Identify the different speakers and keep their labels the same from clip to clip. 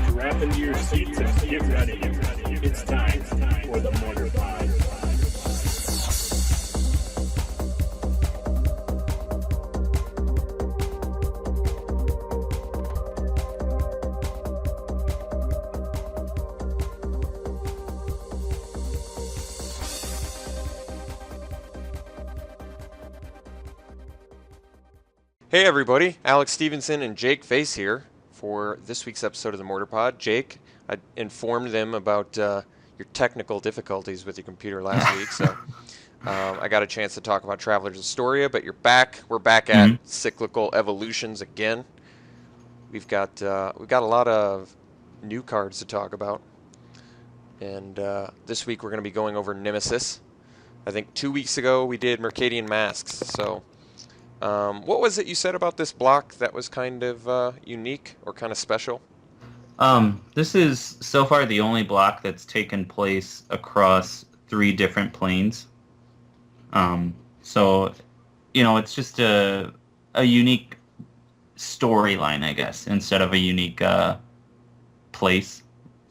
Speaker 1: Strap into your seats and get ready. It's time for the Mortarpod.
Speaker 2: Hey everybody, Alex Stephenson and Jake Faas here for this week's episode of the Mortarpod. Jake, I informed them about your technical difficulties with your computer last week, so I got a chance to talk about Travelers of Astoria, but you're back. We're back at Cyclical Evolutions again. We've got a lot of new cards to talk about, and this week we're going to be going over Nemesis. I think 2 weeks ago we did Mercadian Masques, so... what was it you said about this block that was kind of unique or kind of special?
Speaker 3: This is so far the only block that's taken place across 3 different planes. So, it's just a unique storyline, I guess, instead of a unique place.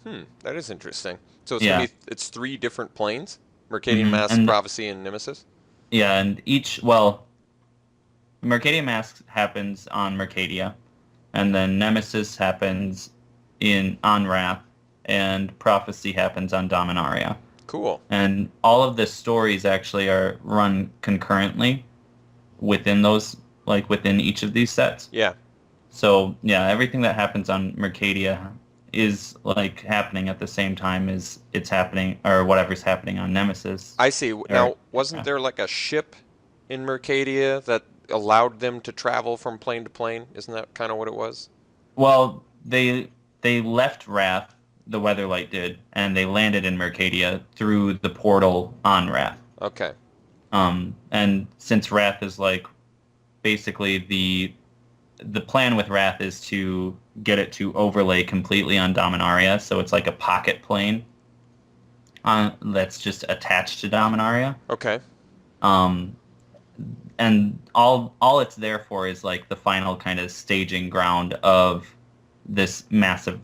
Speaker 2: That is interesting. So it's 3 different planes? Mercadian Masques, Prophecy, and Nemesis?
Speaker 3: Yeah, and Mercadian Masques happens on Mercadia, and then Nemesis happens on Wrath, and Prophecy happens on Dominaria.
Speaker 2: Cool.
Speaker 3: And all of the stories actually are run concurrently within those, within each of these sets.
Speaker 2: Yeah.
Speaker 3: So, everything that happens on Mercadia is, happening at the same time as it's happening, or whatever's happening on Nemesis.
Speaker 2: I see. Now, wasn't there, a ship in Mercadia that allowed them to travel from plane to plane? Isn't that kind of what it was?
Speaker 3: Well, they left Wrath, the Weatherlight did, and they landed in Mercadia through the portal on Wrath.
Speaker 2: Okay.
Speaker 3: And since Wrath is basically the plan with Wrath is to get it to overlay completely on Dominaria, so it's like a pocket plane that's just attached to Dominaria.
Speaker 2: Okay.
Speaker 3: And all it's there for is the final kind of staging ground of this massive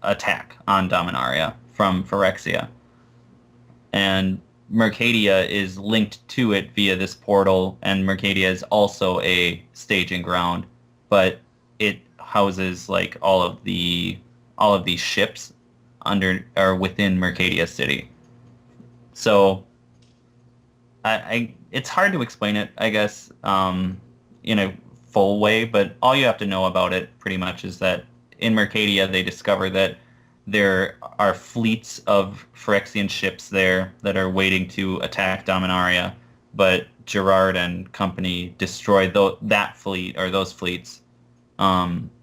Speaker 3: attack on Dominaria from Phyrexia. And Mercadia is linked to it via this portal, and Mercadia is also a staging ground, but it houses all of these ships under or within Mercadia City. So it's hard to explain it, I guess, in a full way, but all you have to know about it pretty much is that in Mercadia they discover that there are fleets of Phyrexian ships there that are waiting to attack Dominaria, but Gerard and company destroy that fleet or those fleets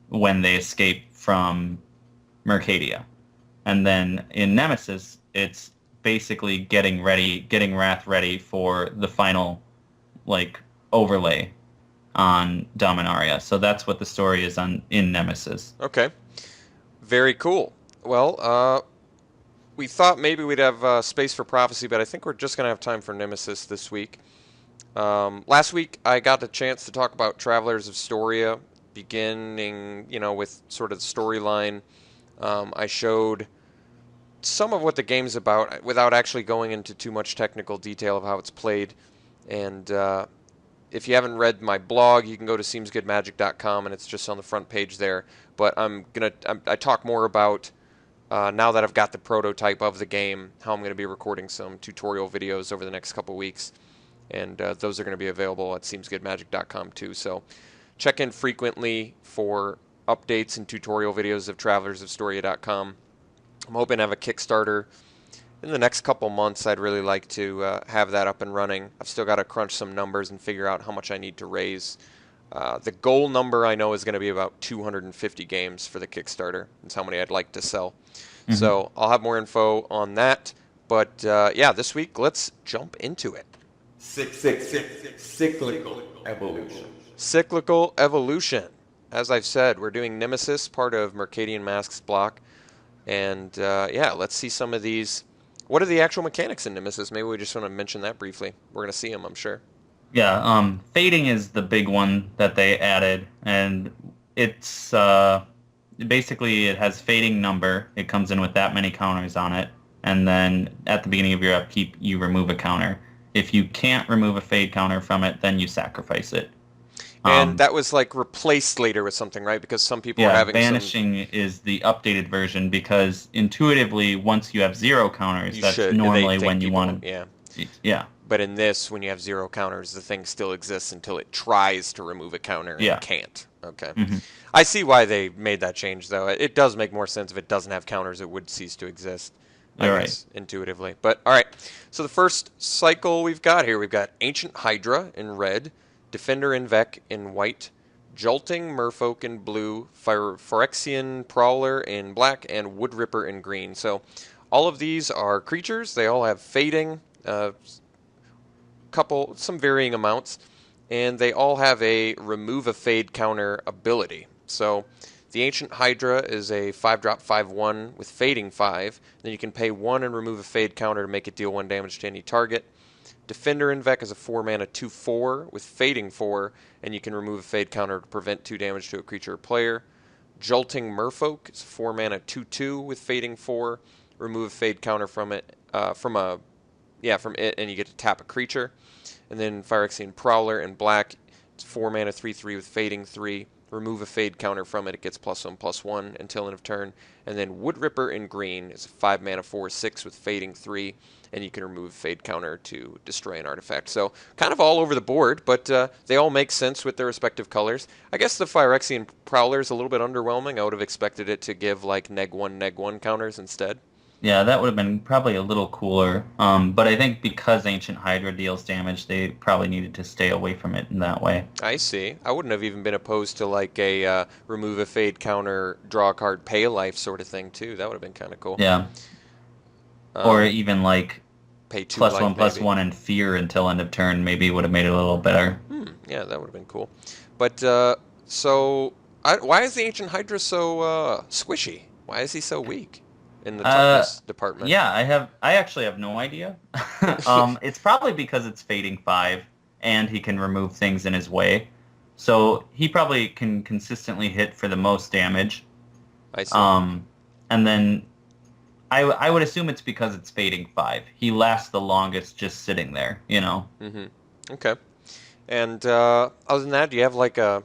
Speaker 3: when they escape from Mercadia. And then in Nemesis, it's basically getting Wrath ready for the final overlay on Dominaria. So that's what the story is in Nemesis.
Speaker 2: Okay. Very cool. Well, we thought maybe we'd have space for Prophecy, but I think we're just going to have time for Nemesis this week. Last week I got the chance to talk about Travelers of Astoria, beginning, with sort of the storyline. I showed some of what the game's about without actually going into too much technical detail of how it's played. And if you haven't read my blog, you can go to SeemsGoodMagic.com, and it's just on the front page there. But I talk more about, now that I've got the prototype of the game, how I'm going to be recording some tutorial videos over the next couple weeks. And those are going to be available at SeemsGoodMagic.com too. So check in frequently for updates and tutorial videos of TravelersOfAstoria.com. I'm hoping to have a Kickstarter in the next couple months. I'd really like to have that up and running. I've still got to crunch some numbers and figure out how much I need to raise. The goal number I know is going to be about 250 games for the Kickstarter. That's how many I'd like to sell. Mm-hmm. So I'll have more info on that. But this week, let's jump into it.
Speaker 4: Cyclical Evolution.
Speaker 2: Cyclical Evolution. As I've said, we're doing Nemesis, part of Mercadian Masques block. And let's see some of these. What are the actual mechanics in Nemesis? Maybe we just want to mention that briefly. We're going to see them, I'm sure.
Speaker 3: Yeah, fading is the big one that they added, and it's basically it has fading number. It comes in with that many counters on it, and then at the beginning of your upkeep, you remove a counter. If you can't remove a fade counter from it, then you sacrifice it.
Speaker 2: And
Speaker 3: Um,
Speaker 2: that was like replaced later with something, right? Because some people were
Speaker 3: yeah,
Speaker 2: having some.
Speaker 3: vanishing is the updated version because intuitively, once you have zero counters,
Speaker 2: You
Speaker 3: that's
Speaker 2: should. They
Speaker 3: normally
Speaker 2: think
Speaker 3: when you
Speaker 2: people.
Speaker 3: want
Speaker 2: Yeah.
Speaker 3: to. Yeah,
Speaker 2: But in this, when you have zero counters, the thing still exists until it tries to remove a counter and
Speaker 3: yeah.
Speaker 2: can't. Okay.
Speaker 3: Hmm.
Speaker 2: I see why they made that change, though. It does make more sense if it doesn't have counters, it would cease to exist, I
Speaker 3: All right.
Speaker 2: guess, intuitively. But, all right. So the first cycle we've got here, we've got Ancient Hydra in red, Defender Invec in white, Jolting Merfolk in blue, Phyrexian Prowler in black, and Woodripper in green. So all of these are creatures. They all have fading, some varying amounts, and they all have a remove a fade counter ability. So the Ancient Hydra is a 5-drop 5/1 with fading 5. Then you can pay 1 and remove a fade counter to make it deal 1 damage to any target. Defender Invec is a 4-mana 2/4 with fading 4, and you can remove a fade counter to prevent 2 damage to a creature or player. Jolting Merfolk is a 4-mana 2/2 with fading 4. Remove a fade counter from it, from it, and you get to tap a creature. And then Phyrexian Prowler in black, it's 4-mana 3/3 with fading 3. Remove a fade counter from it, it gets +1/+1 until end of turn. And then Woodripper in green is a 5-mana 4/6 with fading 3, and you can remove a fade counter to destroy an artifact. So kind of all over the board, but they all make sense with their respective colors. I guess the Phyrexian Prowler is a little bit underwhelming. I would have expected it to give like neg 1 counters instead.
Speaker 3: Yeah, that would have been probably a little cooler. But I think because Ancient Hydra deals damage, they probably needed to stay away from it in that way.
Speaker 2: I see. I wouldn't have even been opposed to like a remove a fade counter, draw a card, pay a life sort of thing too. That would have been kind of cool.
Speaker 3: Yeah. Or
Speaker 2: Um,
Speaker 3: even like
Speaker 2: pay 2
Speaker 3: plus
Speaker 2: life
Speaker 3: one plus
Speaker 2: maybe.
Speaker 3: one and fear until end of turn maybe would have made it a little better.
Speaker 2: Yeah, that would have been cool. But why is the Ancient Hydra so squishy? Why is he so weak in the
Speaker 3: Uh,
Speaker 2: toughness department?
Speaker 3: yeah, I actually have no idea. It's probably because it's fading 5 and he can remove things in his way. So he probably can consistently hit for the most damage.
Speaker 2: I see.
Speaker 3: And then I would assume it's because it's fading 5. He lasts the longest just sitting there, you know.
Speaker 2: Mm-hmm. Okay. And other than that, do you have like a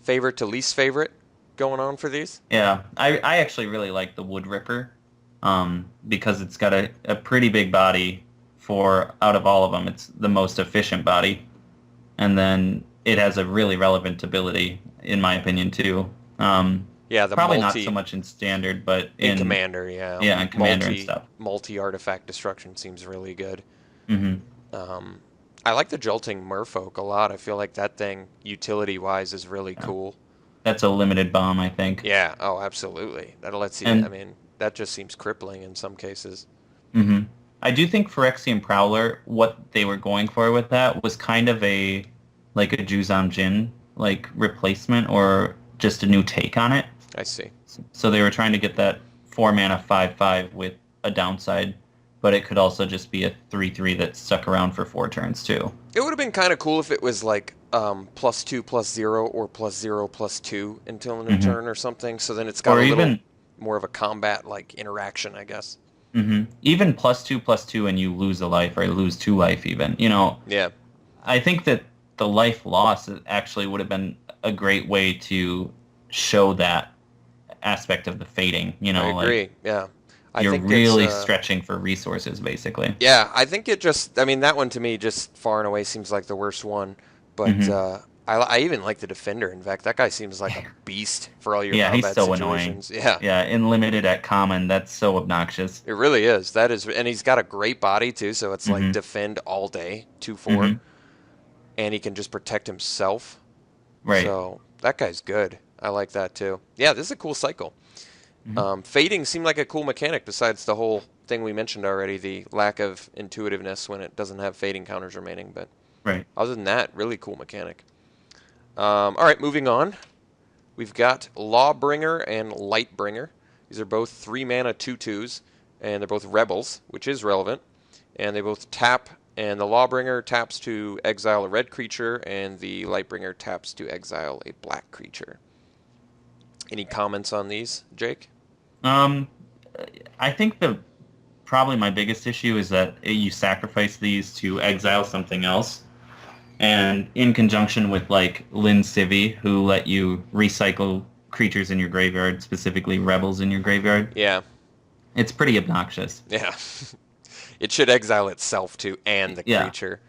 Speaker 2: favorite to least favorite going on for these?
Speaker 3: Yeah, I actually really like the Wood Ripper because it's got a pretty big body for, out of all of them, it's the most efficient body. And then it has a really relevant ability, in my opinion, too.
Speaker 2: Yeah, the
Speaker 3: Probably not so much in Standard, but
Speaker 2: in Commander, yeah.
Speaker 3: Yeah, in Commander and stuff.
Speaker 2: Multi-artifact destruction seems really good.
Speaker 3: Hmm.
Speaker 2: I like the Jolting Merfolk a lot. I feel like that thing, utility-wise, is really cool.
Speaker 3: That's a limited bomb, I think.
Speaker 2: Yeah, oh, absolutely. That lets you,
Speaker 3: And
Speaker 2: I mean, that just seems crippling in some cases.
Speaker 3: hmm I do think Phyrexian Prowler, what they were going for with that was kind of a Juzam Jin like replacement or just a new take on it.
Speaker 2: I see.
Speaker 3: So they were trying to get that 4-mana 5/5 with a downside, but it could also just be a 3/3 that stuck around for 4 turns too.
Speaker 2: It would have been kind of cool if it was like +2/+0 or +0/+2 until end of turn or something. So then it's got
Speaker 3: Or
Speaker 2: a little
Speaker 3: even
Speaker 2: more of a combat like interaction, I guess.
Speaker 3: even +2/+2 and you lose a life or lose 2 life even. You know,
Speaker 2: Yeah.
Speaker 3: I think that the life loss actually would have been a great way to show that aspect of the fading. You know,
Speaker 2: I agree. Yeah. I
Speaker 3: you're
Speaker 2: think
Speaker 3: really
Speaker 2: it's,
Speaker 3: stretching for resources, basically.
Speaker 2: yeah, I think it just, I mean, that one to me just far and away seems like the worst one. But I even like the Defender. In fact, that guy seems like a beast for all your
Speaker 3: Yeah, he's
Speaker 2: combat
Speaker 3: so annoying.
Speaker 2: situations. Yeah.
Speaker 3: Yeah, in limited at common, that's so obnoxious.
Speaker 2: It really is. That is, and he's got a great body too. So it's like defend all day, 2/4, and he can just protect himself.
Speaker 3: Right.
Speaker 2: So that guy's good. I like that too. Yeah, this is a cool cycle. Fading seemed like a cool mechanic besides the whole thing we mentioned already, the lack of intuitiveness when it doesn't have fading counters remaining. But
Speaker 3: Right.
Speaker 2: other than that, really cool mechanic. All right, moving on. We've got Lawbringer and Lightbringer. These are both 3-mana 2/2s, and they're both rebels, which is relevant. And they both tap And the Lawbringer taps to exile a red creature, and the Lightbringer taps to exile a black creature. Any comments on these, Jake?
Speaker 3: I think probably my biggest issue is that you sacrifice these to exile something else. And in conjunction with like Lin Civi, who let you recycle creatures in your graveyard, specifically rebels in your graveyard.
Speaker 2: Yeah.
Speaker 3: It's pretty obnoxious.
Speaker 2: Yeah. It should exile itself too, and the creature.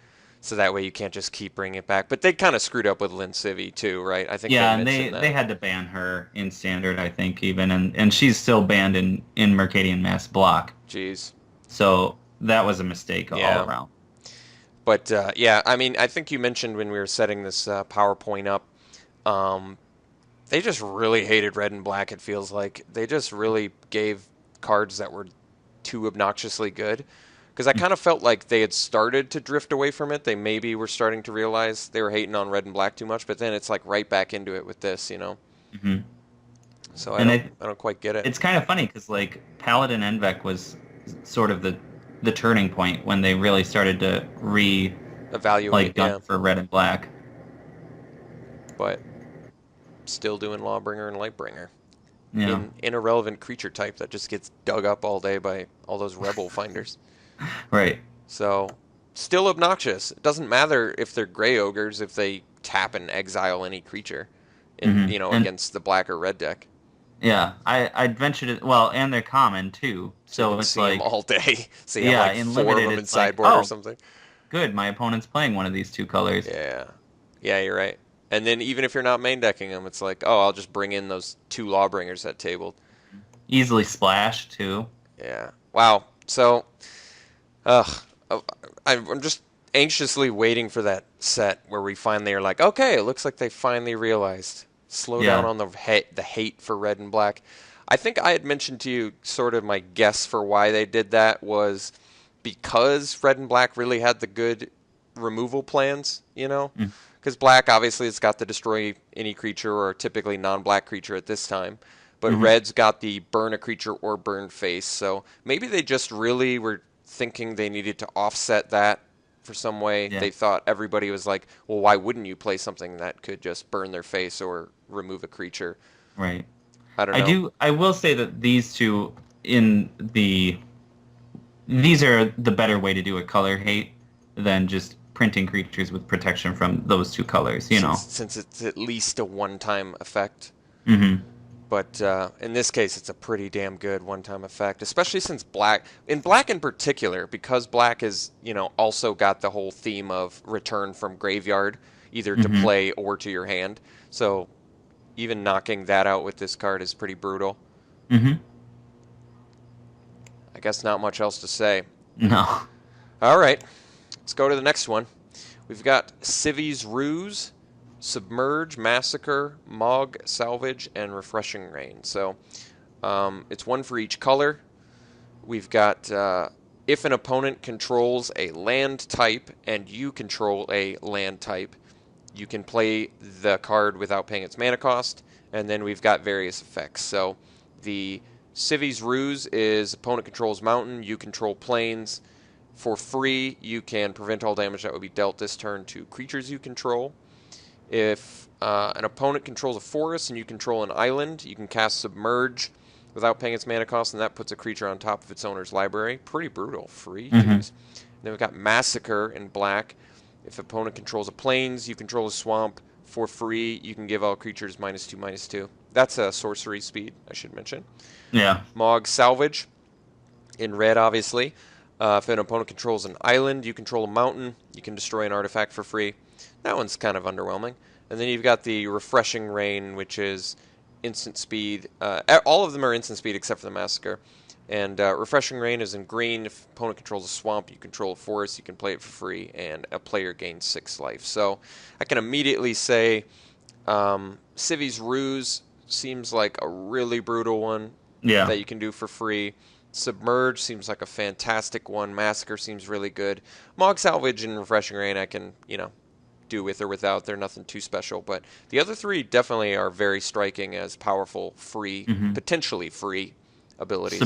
Speaker 2: So that way you can't just keep bringing it back. But they kind of screwed up with Lin Civi too, right? I think
Speaker 3: they had to ban her in Standard, I think, even. And she's still banned in Mercadian Masques block.
Speaker 2: Jeez.
Speaker 3: So that was a mistake all around.
Speaker 2: But, I mean, I think you mentioned when we were setting this PowerPoint up, they just really hated red and black, it feels like. They just really gave cards that were too obnoxiously good. Because I kind of felt like they had started to drift away from it. They maybe were starting to realize they were hating on red and black too much, but then it's like right back into it with this, you know?
Speaker 3: Mm-hmm.
Speaker 2: So I don't quite get it.
Speaker 3: It's kind of funny because, like, Paladin Envec was sort of the turning point when they really started to
Speaker 2: evaluate
Speaker 3: gun for red and black.
Speaker 2: But still doing Lawbringer and Lightbringer.
Speaker 3: Yeah.
Speaker 2: In irrelevant creature type that just gets dug up all day by all those rebel finders.
Speaker 3: Right.
Speaker 2: So, still obnoxious. It doesn't matter if they're gray ogres if they tap and exile any creature, against the black or red deck.
Speaker 3: Yeah, I'd venture to. Well, and they're common too, so it's
Speaker 2: see
Speaker 3: like
Speaker 2: them all day. See,
Speaker 3: yeah,
Speaker 2: like
Speaker 3: in
Speaker 2: 4
Speaker 3: limited,
Speaker 2: of them in
Speaker 3: it's like,
Speaker 2: sideboard or something.
Speaker 3: Good, my opponent's playing one of these two colors.
Speaker 2: Yeah, you're right. And then even if you're not main decking them, it's like, oh, I'll just bring in those 2 Lawbringers at table.
Speaker 3: Easily splash too.
Speaker 2: Yeah. Wow. So, I'm just anxiously waiting for that set where we finally are like, okay, it looks like they finally realized. Slow down on the hate for red and black. I think I had mentioned to you sort of my guess for why they did that was because red and black really had the good removal plans, you know? Because black, obviously, it's got the destroy any creature or typically non-black creature at this time. But red's got the burn a creature or burn face. So maybe they just really were thinking they needed to offset that for some way. They thought everybody was like, well, why wouldn't you play something that could just burn their face or remove a creature?
Speaker 3: Right.
Speaker 2: I don't know.
Speaker 3: I will say that these two these are the better way to do a color hate than just printing creatures with protection from those two colors, you know.
Speaker 2: Since it's at least a one-time effect.
Speaker 3: Mm-hmm.
Speaker 2: But in this case, it's a pretty damn good one-time effect, especially since black in particular, because black is, also got the whole theme of return from graveyard, either to play or to your hand. So even knocking that out with this card is pretty brutal.
Speaker 3: Mm-hmm.
Speaker 2: I guess not much else to say.
Speaker 3: No.
Speaker 2: All right, let's go to the next one. We've got Civi's Ruse, Submerge, Massacre, Mog, Salvage, and Refreshing Rain. So it's one for each color. We've got if an opponent controls a land type and you control a land type, you can play the card without paying its mana cost. And then we've got various effects. So the Civi's Ruse is opponent controls mountain, you control plains. For free, you can prevent all damage that would be dealt this turn to creatures you control. If an opponent controls a forest and you control an island, you can cast Submerge without paying its mana cost, and that puts a creature on top of its owner's library. Pretty brutal. Free. Then we've got Massacre in black. If opponent controls a plains, you control a swamp. For free, you can give all creatures -2/-2. That's a sorcery speed, I should mention.
Speaker 3: Yeah.
Speaker 2: Mog Salvage in red, obviously. If an opponent controls an island, you control a mountain, you can destroy an artifact for free. That one's kind of underwhelming. And then you've got the Refreshing Rain, which is instant speed. All of them are instant speed except for the Massacre. And Refreshing Rain is in green. If opponent controls a swamp, you control a forest, you can play it for free, and a player gains 6 life. So I can immediately say Civi's Ruse seems like a really brutal one that you can do for free. Submerge seems like a fantastic one. Massacre seems really good. Mog Salvage and Refreshing Rain I can, do with or without. They're nothing too special. But the other 3 definitely are very striking as powerful, free, potentially free abilities.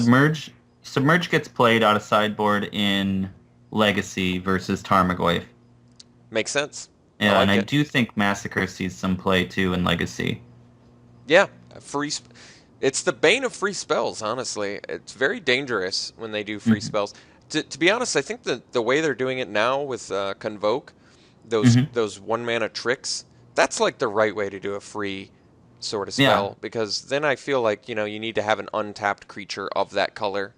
Speaker 3: Submerge gets played out of sideboard in Legacy versus Tarmogoyf.
Speaker 2: Makes sense.
Speaker 3: Yeah,
Speaker 2: I
Speaker 3: and
Speaker 2: like
Speaker 3: I
Speaker 2: it.
Speaker 3: do think Massacre sees some play too in Legacy.
Speaker 2: Yeah, it's the bane of free spells, honestly. It's very dangerous when they do free
Speaker 3: Hmm.
Speaker 2: spells. To be honest, I think the way they're doing it now with Convoke,
Speaker 3: Hmm.
Speaker 2: those one mana tricks, that's like the right way to do a free sort of
Speaker 3: Yeah.
Speaker 2: spell, because then I feel like, you need to have an untapped creature of that color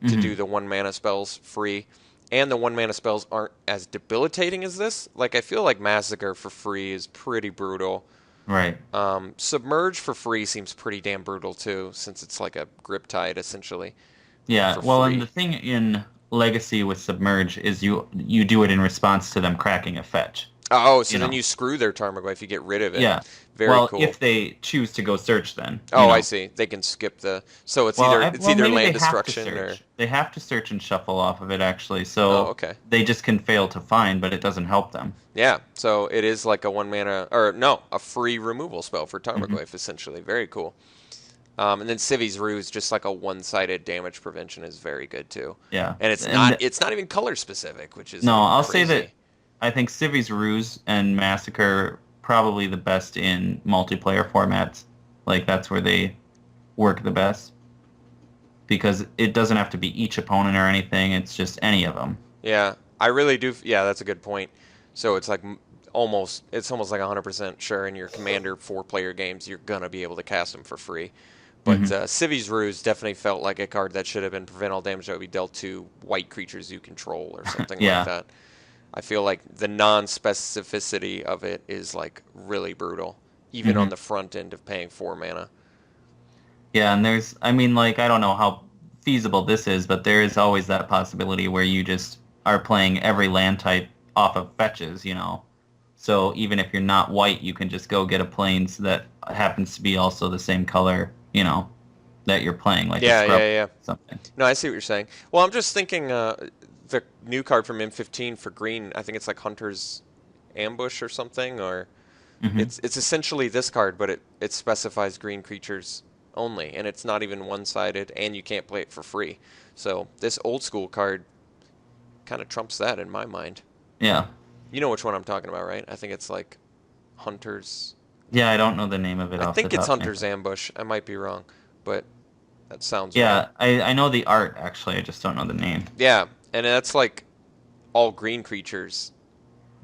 Speaker 2: to
Speaker 3: Hmm.
Speaker 2: do the one mana spells free. And the one mana spells aren't as debilitating as this. Like, I feel like Massacre for free is pretty brutal.
Speaker 3: Right.
Speaker 2: Submerge for free seems pretty damn brutal too, since it's like a grip tide essentially
Speaker 3: Yeah.
Speaker 2: for
Speaker 3: Well, and the
Speaker 2: free.
Speaker 3: thing in Legacy with Submerge is you do it in response to them cracking a fetch.
Speaker 2: Oh, so
Speaker 3: You
Speaker 2: then
Speaker 3: know.
Speaker 2: you screw their Tarmogoyf if you get rid of it.
Speaker 3: Yeah.
Speaker 2: Very
Speaker 3: Well,
Speaker 2: cool.
Speaker 3: if they choose to go search, then
Speaker 2: Oh, I see. They can skip the. So it's
Speaker 3: Well,
Speaker 2: either it's
Speaker 3: well,
Speaker 2: either
Speaker 3: maybe they
Speaker 2: land
Speaker 3: have to
Speaker 2: destruction or.
Speaker 3: search. They have to search and shuffle off of it actually,
Speaker 2: Oh,
Speaker 3: so
Speaker 2: okay.
Speaker 3: they just can fail to find, but it doesn't help them.
Speaker 2: Yeah. So it is like a one mana, or no, a free removal spell for
Speaker 3: Hmm.
Speaker 2: Tarmogoyf essentially. Very cool. And then Civi's Ruse, just like a one-sided damage prevention, is very good too.
Speaker 3: Yeah,
Speaker 2: And it's not
Speaker 3: and
Speaker 2: it's not even color specific, which is
Speaker 3: no,
Speaker 2: even
Speaker 3: I'll say that
Speaker 2: crazy.
Speaker 3: I think Civi's Ruse and Massacre probably the best in multiplayer formats. Like that's where they work the best because it doesn't have to be each opponent or anything. It's just any of them.
Speaker 2: Yeah, I really do. Yeah, that's a good point. So it's like it's almost like 100% sure in your Commander 4-player games you're gonna be able to cast them for free. But
Speaker 3: Hmm.
Speaker 2: Civi's Ruse definitely felt like a card that should have been prevent all damage that would be dealt to white creatures you control or something like
Speaker 3: Yeah,
Speaker 2: that. I feel like the non-specificity of it is like really brutal, even on
Speaker 3: hmm
Speaker 2: the front end of paying 4 mana.
Speaker 3: yeah, and I mean, like I don't know how feasible this is, but there is always that possibility where you just are playing every land type off of fetches, you know. So even if you're not white, you can just go get a plains that happens to be also the same color, you know, that you're playing, like a
Speaker 2: Yeah, yeah,
Speaker 3: scrub
Speaker 2: yeah.
Speaker 3: or something.
Speaker 2: No, I see what you're saying. Well, I'm just thinking the new card from M15 for green. I think it's like Hunter's Ambush or something, or
Speaker 3: Hmm.
Speaker 2: it's essentially this card, but it specifies green creatures only, and it's not even one-sided, and you can't play it for free. So this old school card kind of trumps that in my mind.
Speaker 3: Yeah.
Speaker 2: You know which one I'm talking about, right? I think it's like Hunter's.
Speaker 3: Yeah, I don't know the name of it
Speaker 2: I
Speaker 3: off the
Speaker 2: think it's
Speaker 3: top of my
Speaker 2: Hunter's
Speaker 3: head.
Speaker 2: Ambush. I might be wrong, but that sounds right.
Speaker 3: Yeah, I know the art actually, I just don't know the name.
Speaker 2: Yeah, and that's like all green creatures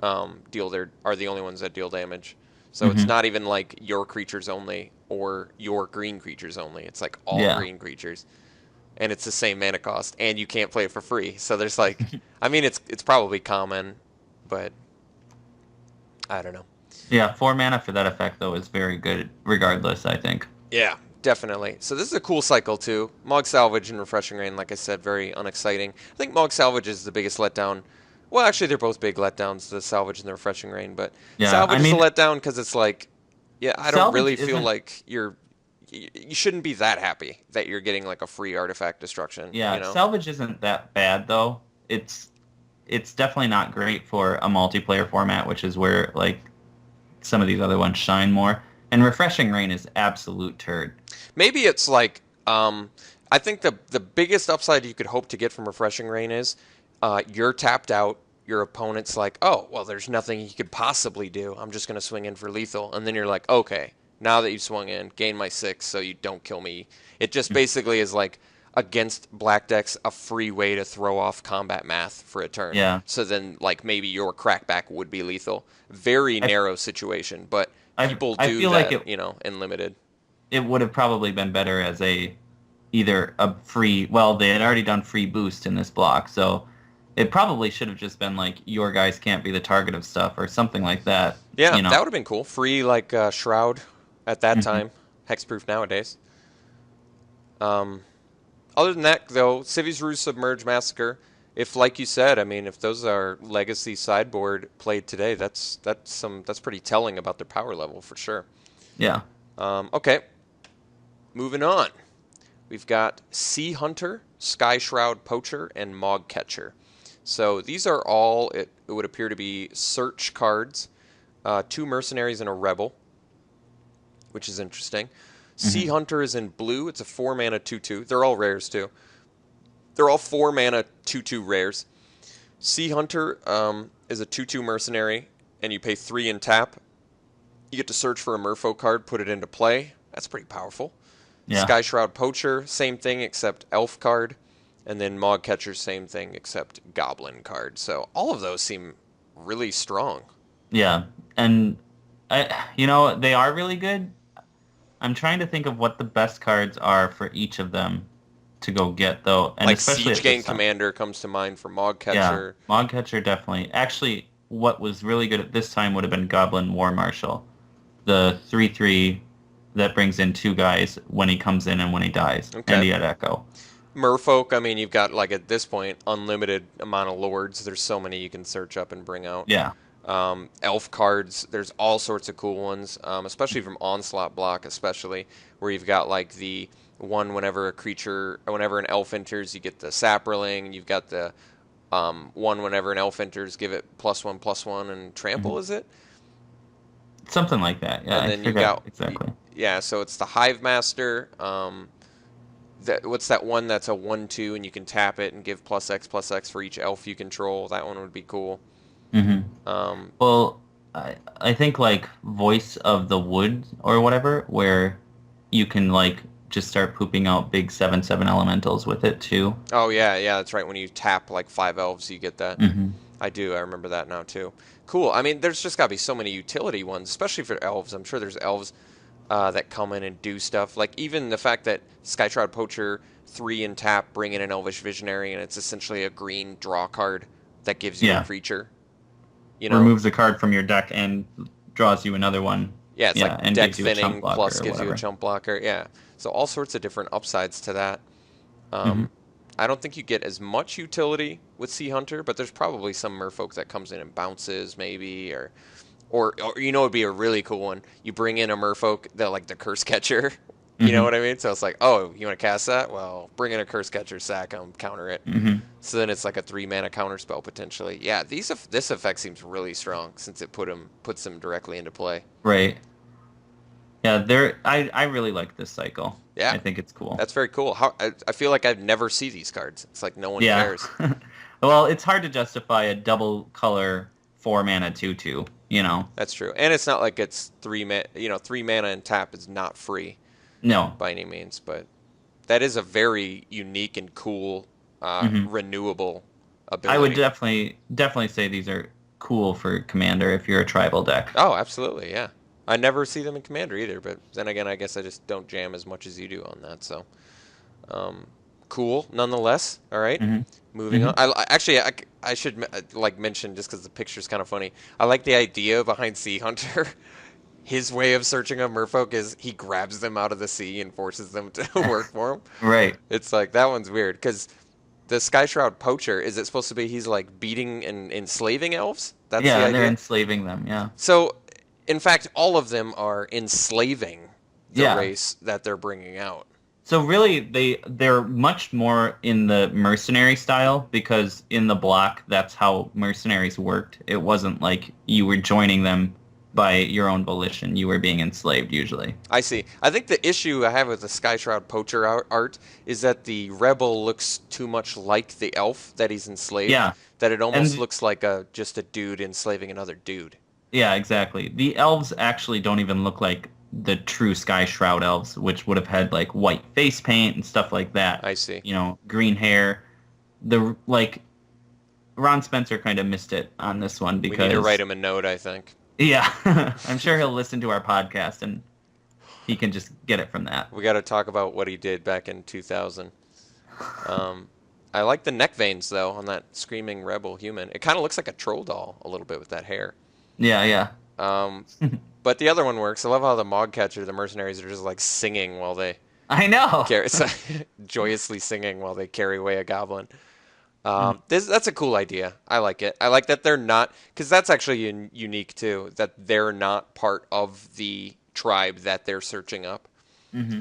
Speaker 2: are the only ones that deal damage. So it's
Speaker 3: Hmm.
Speaker 2: not even like your creatures only or your green creatures only. It's like all
Speaker 3: Yeah.
Speaker 2: green creatures, and it's the same mana cost, and you can't play it for free. So there's like, I mean, it's probably common, but I don't know.
Speaker 3: Yeah, 4 mana for that effect though is very good regardless, I think.
Speaker 2: Yeah, definitely. So this is a cool cycle too. Mog Salvage and Refreshing Rain, like I said, very unexciting. I think Mog Salvage is the biggest letdown. Well, actually, they're both big letdowns, the Salvage and the Refreshing Rain. But
Speaker 3: Yeah, I
Speaker 2: Salvage is a
Speaker 3: mean,
Speaker 2: letdown because it's like, yeah, I don't
Speaker 3: salvage
Speaker 2: really feel
Speaker 3: isn't
Speaker 2: like you shouldn't be that happy that you're getting like a free artifact destruction.
Speaker 3: yeah, salvage isn't that bad though. It's definitely not great for a multiplayer format, which is where like some of these other ones shine more. And refreshing rain is absolute turd.
Speaker 2: Maybe it's like I think the biggest upside you could hope to get from Refreshing Rain is you're tapped out. Your opponent's like, oh, well, there's nothing he could possibly do. I'm just going to swing in for lethal. And then you're like, okay, now that you've swung in, gain my 6 so you don't kill me. It just basically is like against black decks a free way to throw off combat math for a turn.
Speaker 3: Yeah.
Speaker 2: So then like maybe your crackback would be lethal. Very
Speaker 3: I
Speaker 2: narrow situation, but
Speaker 3: I
Speaker 2: people
Speaker 3: I
Speaker 2: do
Speaker 3: feel like
Speaker 2: that, in limited.
Speaker 3: it would have probably been better as either a free, well, they had already done free boost in this block, so it probably should have just been like your guys can't be the target of stuff or something like that,
Speaker 2: Yeah,
Speaker 3: you know.
Speaker 2: that would have been cool. Free like Shroud at that
Speaker 3: Hmm.
Speaker 2: time. Hexproof nowadays. Um, Other than that, though, Civi's Ruse Submerge Massacre. If, like you said, I mean, if those are legacy sideboard played today, that's pretty telling about their power level for sure.
Speaker 3: Yeah.
Speaker 2: Okay, moving on. We've got Sea Hunter, Sky Shroud Poacher, and Mog Catcher. So these are all, it would appear to be search cards, 2 mercenaries and a rebel, which is interesting. Sea
Speaker 3: Hmm.
Speaker 2: Hunter is in blue. It's a 4 mana 2/2. They're all rares too. They're all 4 mana 2/2 rares. Sea Hunter is a 2/2 mercenary, and you pay 3 and tap. You get to search for a Merfolk card, put it into play. That's pretty powerful.
Speaker 3: Yeah.
Speaker 2: Sky Shroud Poacher, same thing except Elf card. And then Mog Catcher, same thing except Goblin card. So all of those seem really strong.
Speaker 3: Yeah, and they are really good. I'm trying to think of what the best cards are for each of them to go get, though. And
Speaker 2: Like
Speaker 3: especially
Speaker 2: Siege Gang Commander comes to mind for Mog Catcher.
Speaker 3: Yeah, Mog Catcher definitely. Actually, what was really good at this time would have been Goblin War Marshal. The 3/3 that brings in 2 guys when he comes in and when he dies.
Speaker 2: Okay.
Speaker 3: And he had Echo.
Speaker 2: Merfolk, I mean, you've got, like, at this point, unlimited amount of lords. There's so many you can search up and bring out.
Speaker 3: Yeah.
Speaker 2: Elf cards, there's all sorts of cool ones, especially from Onslaught block, especially, where you've got, like, the one whenever an elf enters, you get the Saproling. You've got the one whenever an elf enters, give it +1/+1 and trample, is it?
Speaker 3: Something like that, yeah.
Speaker 2: And then you've got
Speaker 3: exactly.
Speaker 2: Yeah, so it's the Hive Master. What's that one that's a 1/2 and you can tap it and give +X/+X for each elf you control? That one would be cool.
Speaker 3: Mm-hmm. Well, I think like Voice of the Wood or whatever, where you can like just start pooping out big 7/7 elementals with it too.
Speaker 2: Oh yeah, that's right. When you tap like 5 elves, you get that.
Speaker 3: Mm-hmm.
Speaker 2: I remember that now too. Cool. I mean, there's just got to be so many utility ones, especially for elves. I'm sure there's elves that come in and do stuff. Like even the fact that Sky Shroud Poacher 3 and tap, bring in an Elvish Visionary, and it's essentially a green draw card that gives you a creature. You know,
Speaker 3: removes a card from your deck and draws you another one.
Speaker 2: Yeah, it's like deck thinning plus gives you a
Speaker 3: whatever.
Speaker 2: chump blocker. Yeah, so all sorts of different upsides to that. I don't think you get as much utility with Sea Hunter, but there's probably some Merfolk that comes in and bounces maybe, or it'd be a really cool one. You bring in a Merfolk that like the Curse Catcher. You know what I mean? So it's like, oh, you want to cast that? Well, bring in a Curse Catcher, sack him, counter it. So then it's like a 3-mana counter spell potentially. Yeah, this effect seems really strong since it puts them directly into play.
Speaker 3: Right. Yeah, I really like this cycle.
Speaker 2: Yeah,
Speaker 3: I think it's cool.
Speaker 2: That's very cool. I feel like I'd never see these cards. It's like no one cares.
Speaker 3: Well, it's hard to justify a double color 4-mana 2/2. You know.
Speaker 2: That's true, and it's not like it's 3 mana and tap is not free.
Speaker 3: No,
Speaker 2: by any means, but that is a very unique and cool renewable ability.
Speaker 3: I would definitely say these are cool for Commander if you're a tribal deck.
Speaker 2: Oh, absolutely, yeah. I never see them in Commander either, but then again, I guess I just don't jam as much as you do on that. So, cool, nonetheless. All right, moving on. I should mention just because the picture's kind of funny. I like the idea behind Sea Hunter. His way of searching a Merfolk is he grabs them out of the sea and forces them to work for him.
Speaker 3: Right.
Speaker 2: It's like, that one's weird, because the Sky Shroud Poacher, is it supposed to be he's like beating and enslaving elves? That's the idea?
Speaker 3: They're enslaving them, yeah.
Speaker 2: So, in fact, all of them are enslaving the race that they're bringing out.
Speaker 3: So really, they're much more in the mercenary style, because in the block, that's how mercenaries worked. It wasn't like you were joining them by your own volition. You were being enslaved, usually.
Speaker 2: I see. I think the issue I have with the Sky Shroud Poacher art is that the rebel looks too much like the elf that he's enslaved.
Speaker 3: Yeah.
Speaker 2: That it almost looks like just a dude enslaving another dude.
Speaker 3: Yeah, exactly. The elves actually don't even look like the true Sky Shroud elves, which would have had like white face paint and stuff like that.
Speaker 2: I see.
Speaker 3: Green hair. Ron Spencer kind of missed it on this one because
Speaker 2: we need to write him a note, I think.
Speaker 3: Yeah, I'm sure he'll listen to our podcast and he can just get it from that.
Speaker 2: We got to talk about what he did back in 2000. I like the neck veins, though, on that screaming rebel human. It kind of looks like a troll doll a little bit with that hair.
Speaker 3: Yeah.
Speaker 2: But the other one works. I love how the Mog Catcher, the mercenaries, are just like singing while they...
Speaker 3: I know!
Speaker 2: joyously singing while they carry away a goblin. That's a cool idea. I like it. I like that they're not, because that's actually unique too, that they're not part of the tribe that they're searching up.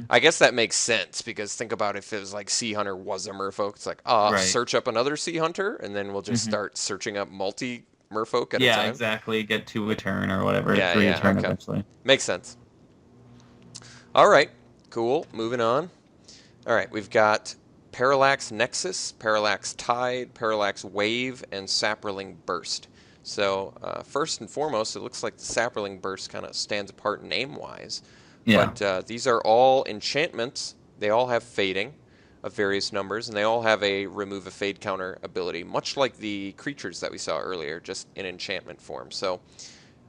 Speaker 2: I guess that makes sense, because think about if it was like Sea Hunter was a merfolk. It's like, search up another Sea Hunter, and then we'll just start searching up multi-merfolk at a time.
Speaker 3: Yeah, exactly. Get 2 a turn or whatever. 3 a turn eventually.
Speaker 2: Makes sense. All right. Cool. Moving on. All right. We've got Parallax Nexus, Parallax Tide, Parallax Wave, and Sapperling Burst. So first and foremost, it looks like the Sapperling Burst kind of stands apart name-wise.
Speaker 3: Yeah.
Speaker 2: But these are all enchantments. They all have fading of various numbers, and they all have a remove a fade counter ability, much like the creatures that we saw earlier, just in enchantment form. So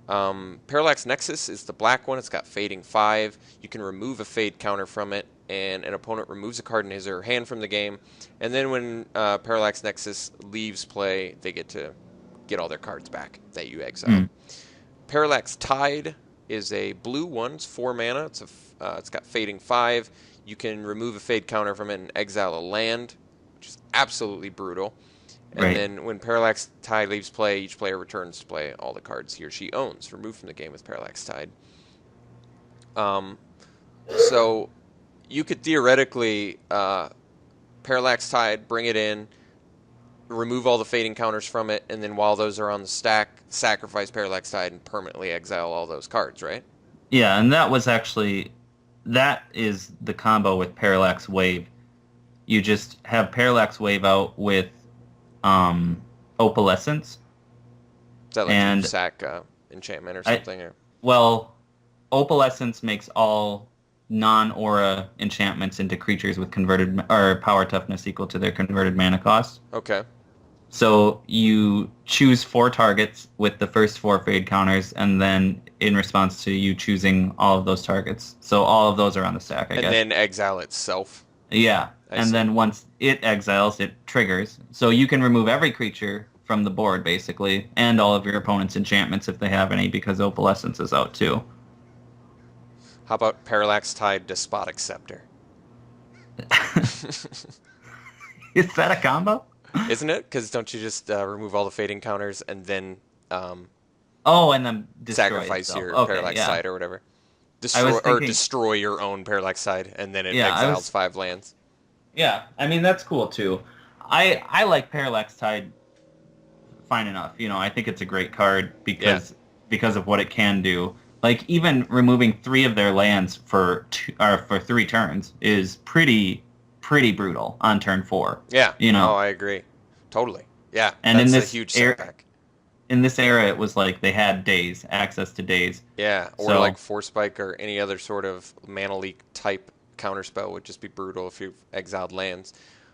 Speaker 2: Parallax Nexus is the black one. It's got fading 5. You can remove a fade counter from it, and an opponent removes a card in his or her hand from the game. And then when Parallax Nexus leaves play, they get to get all their cards back that you exile. Parallax Tide is a blue one. It's 4 mana. It's got fading 5. You can remove a fade counter from it and exile a land, which is absolutely brutal. And then when Parallax Tide leaves play, each player returns to play all the cards he or she owns, removed from the game with Parallax Tide. So you could theoretically Parallax Tide, bring it in, remove all the fading counters from it, and then while those are on the stack, sacrifice Parallax Tide and permanently exile all those cards, right?
Speaker 3: Yeah, and that is the combo with Parallax Wave. You just have Parallax Wave out with Opalescence.
Speaker 2: Is that like
Speaker 3: and
Speaker 2: you sack enchantment or something?
Speaker 3: Well, Opalescence makes all non-aura enchantments into creatures with converted or power toughness equal to their converted mana cost.
Speaker 2: Okay.
Speaker 3: So you choose 4 targets with the first 4 fade counters, and then in response to you choosing all of those targets. So all of those are on the stack, I guess.
Speaker 2: And then exile itself.
Speaker 3: Yeah.
Speaker 2: I
Speaker 3: And
Speaker 2: see.
Speaker 3: then once it exiles, it triggers. So you can remove every creature from the board, basically, and all of your opponent's enchantments if they have any, because Opalescence is out too.
Speaker 2: How about Parallax Tide Despotic Scepter?
Speaker 3: Is that a combo?
Speaker 2: Isn't it? Because don't you just remove all the fading counters and then
Speaker 3: Oh, and then destroy
Speaker 2: sacrifice
Speaker 3: itself.
Speaker 2: your
Speaker 3: Okay,
Speaker 2: Parallax
Speaker 3: yeah.
Speaker 2: Tide or whatever?
Speaker 3: I was thinking-
Speaker 2: Destroy your own Parallax Tide, and then it
Speaker 3: Yeah,
Speaker 2: exiles 5 lands.
Speaker 3: Yeah, I mean, that's cool too. I like Parallax Tide fine enough. You know, I think it's a great card because of what it can do. Like, even removing 3 of their lands for 3 turns is pretty brutal on turn 4.
Speaker 2: Yeah.
Speaker 3: You know.
Speaker 2: Oh, I agree. Totally. Yeah.
Speaker 3: And
Speaker 2: that's
Speaker 3: in this
Speaker 2: a huge
Speaker 3: era-
Speaker 2: setback.
Speaker 3: In this era, it was like they had access to days.
Speaker 2: Yeah, or
Speaker 3: So-
Speaker 2: like Force Spike or any other sort of mana leak type counterspell would just be brutal if you've exiled lands.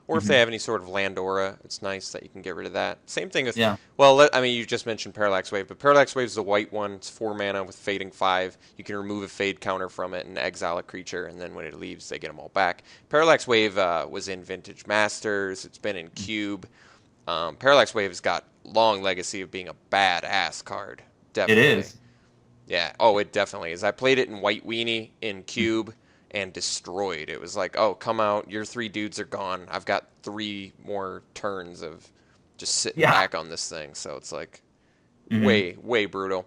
Speaker 2: Or if they have any sort of land aura, it's nice that you can get rid of that. Same thing with, well, I mean, you just mentioned Parallax Wave, but Parallax Wave is the white one. It's 4 mana with fading 5. You can remove a fade counter from it and exile a creature, and then when it leaves, they get them all back. Parallax Wave was in Vintage Masters. It's been in Cube. Parallax Wave has got long legacy of being a badass card. Definitely.
Speaker 3: It is.
Speaker 2: Yeah. Oh, it definitely is. I played it in White Weenie, in Cube, and destroyed. It was like, oh, come out. Your 3 dudes are gone. I've got 3 more turns of just sitting back on this thing. So it's like way brutal.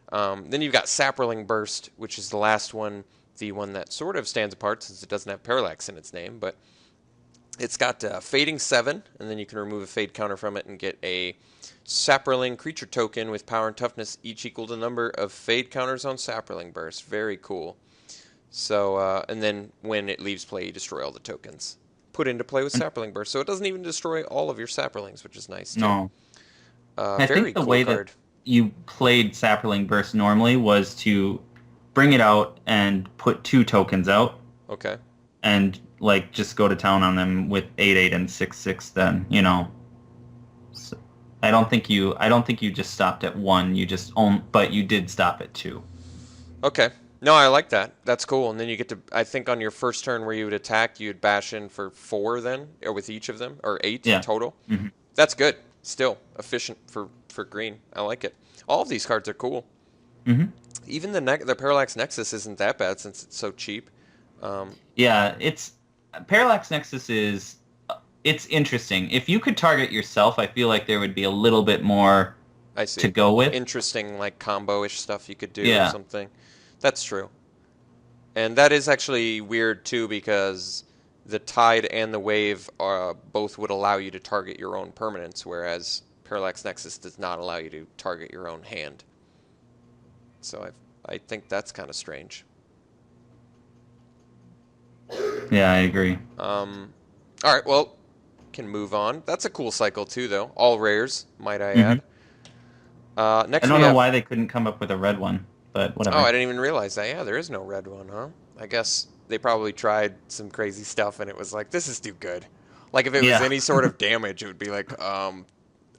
Speaker 2: Then you've got Sapperling Burst, which is the last one, the one that sort of stands apart since it doesn't have Parallax in its name, but it's got Fading 7, and then you can remove a fade counter from it and get a Sapperling creature token with power and toughness each equal to the number of fade counters on Sapperling Burst. Very cool. So, and then when it leaves play, you destroy all the tokens put into play with Sapperling Burst. So it doesn't even destroy all of your Sapperlings, which is nice too.
Speaker 3: No. I
Speaker 2: Very
Speaker 3: think the
Speaker 2: cool
Speaker 3: way
Speaker 2: card.
Speaker 3: that you played Sapperling Burst normally was to bring it out and put 2 tokens out.
Speaker 2: Okay.
Speaker 3: And like just go to town on them with 8/8 and 6/6. Then So, I don't think you just stopped at 1. You just but you did stop at 2.
Speaker 2: Okay. No, I like that. That's cool. And then you get to, I think on your first turn where you would attack, you'd bash in for 4 then, or with each of them, or 8 total.
Speaker 3: Mm-hmm.
Speaker 2: That's good. Still efficient for green. I like it. All of these cards are cool.
Speaker 3: Mm-hmm.
Speaker 2: Even the Parallax Nexus isn't that bad since it's so cheap.
Speaker 3: Yeah, it's Parallax Nexus is it's interesting. If you could target yourself, I feel like there would be a little bit more
Speaker 2: I see.
Speaker 3: to go with.
Speaker 2: Interesting, like combo-ish stuff you could do
Speaker 3: Yeah.
Speaker 2: or something. That's true. And that is actually weird too, because the Tide and the Wave both would allow you to target your own permanents, whereas Parallax Nexus does not allow you to target your own hand. So I think that's kind of strange.
Speaker 3: Yeah, I agree.
Speaker 2: All All right, well, can move on. That's a cool cycle too, though. All rares, might I
Speaker 3: Hmm.
Speaker 2: add.
Speaker 3: I
Speaker 2: Next we
Speaker 3: don't know
Speaker 2: have.
Speaker 3: why they couldn't come up with a red one, but
Speaker 2: Oh, I
Speaker 3: whatever.
Speaker 2: didn't even realize that. Yeah, there is no red one, huh? I guess they probably tried some crazy stuff and it was like, this is too good. Like if it was
Speaker 3: Yeah.
Speaker 2: any sort of damage, it would be like,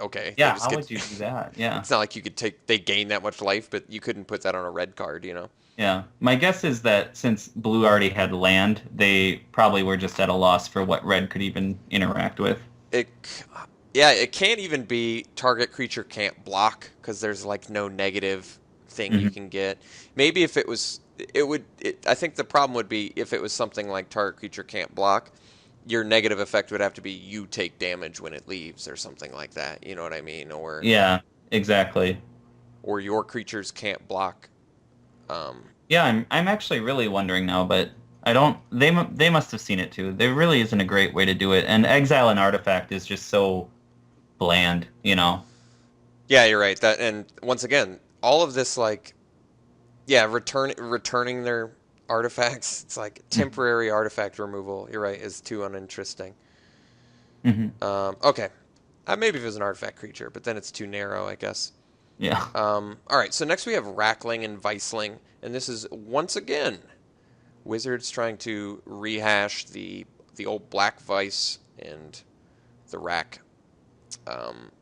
Speaker 2: okay, they
Speaker 3: Yeah,
Speaker 2: just
Speaker 3: how
Speaker 2: get.
Speaker 3: would you do that? Yeah.
Speaker 2: It's not like you could take. They gain that much life, but you couldn't put that on a red card, you know?
Speaker 3: Yeah. My guess is that since blue already had land, they probably were just at a loss for what red could even interact with.
Speaker 2: It, yeah, it can't even be target creature can't block because there's like no negative thing you
Speaker 3: Hmm.
Speaker 2: can get. Maybe if it was, it would. I think the problem would be if it was something like target creature can't block, your negative effect would have to be you take damage when it leaves or something like that. You know what I mean?
Speaker 3: Yeah, exactly.
Speaker 2: Or your creatures can't block. Um,
Speaker 3: Yeah, I'm actually really wondering now, but I don't. They must have seen it too. There really isn't a great way to do it, and exile an artifact is just so bland, you know.
Speaker 2: yeah, you're right. That and once again, all of this like yeah, returning their artifacts. It's like temporary artifact removal. You're right, is too uninteresting.
Speaker 3: Hmm.
Speaker 2: Okay, maybe if it was an artifact creature, but then it's too narrow, I guess.
Speaker 3: Yeah,
Speaker 2: All right, so next we have Rackling and Weisling, and this is once again Wizards trying to rehash the old Black Vice and the Rack, um,